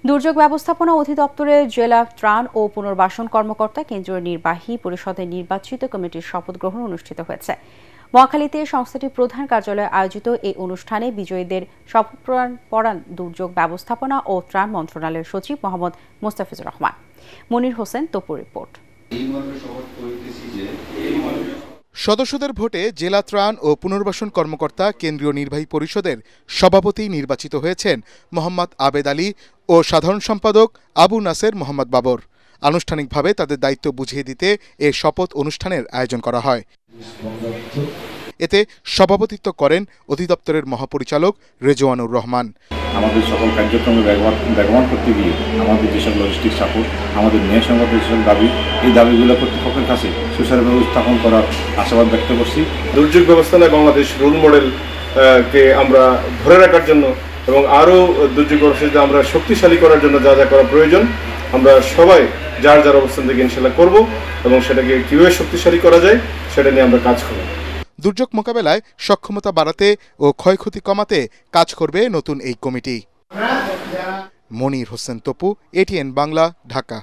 দুর্যোগ ব্যবস্থাপনা অধিদপ্তরের জেলা ত্রাণ ও পুনর্বাসন কর্মকর্তা কেন্দ্রীয় নির্বাহী পরিষদের নির্বাচিত কমিটির শপথ গ্রহণ অনুষ্ঠিত হয়েছে। মহাখালীতে সংস্থাটির প্রধান কার্যালয়ে আয়োজিত এই অনুষ্ঠানে বিজয়ীদের শপথ পড়ান দুর্যোগ ব্যবস্থাপনা ও ত্রাণ মন্ত্রণালয়ের সচিব মোহাম্মদ মোস্তাফিজুর রহমান। মনির হোসেন তপুর রিপোর্ট। সদস্যদের ভোটে জেলা ত্রাণ ও পুনর্বাসন কর্মকর্তা কেন্দ্রীয় নির্বাহী পরিষদের সভাপতি নির্বাচিত হয়েছেন মোহাম্মদ আবেদ আলী ও সাধারণ সম্পাদক আবু নাসের মোহাম্মদ বাবর। আনুষ্ঠানিকভাবে তাদের দায়িত্ব বুঝিয়ে দিতে এ শপথ অনুষ্ঠানের আয়োজন করা হয়। এতে সভাপতিত্ব করেন অধিদপ্তরের মহাপরিচালক রেজওয়ানুর রহমান। আমাদের সকল কার্যক্রমে ব্যবহার করতে গিয়ে আমাদের যেসব লজিস্টিক সাপোর্ট, আমাদের ন্যায়সঙ্গত যেসব দাবি, এই দাবিগুলো কর্তৃপক্ষের কাছে সুচারুভাবে উপস্থাপন করার আশাবাদ ব্যক্ত করছি। দুর্যোগ ব্যবস্থাপনায় বাংলাদেশ রোল মডেল কে আমরা ধরে রাখার জন্য এবং আরও দুর্যোগ ব্যবস্থা আমরা শক্তিশালী করার জন্য যা যা করা প্রয়োজন আমরা সবাই যার যার অবস্থান থেকে ইনশাল্লাহ করব এবং সেটাকে কীভাবে শক্তিশালী করা যায় সেটা নিয়ে আমরা কাজ করব। দুর্যোগ মোকাবেলায় সক্ষমতা বাড়াতে ও ক্ষয়ক্ষতি কমাতে কাজ করবে নতুন এই কমিটি। মনির হোসেন তপু, এটিএন বাংলা, ঢাকা।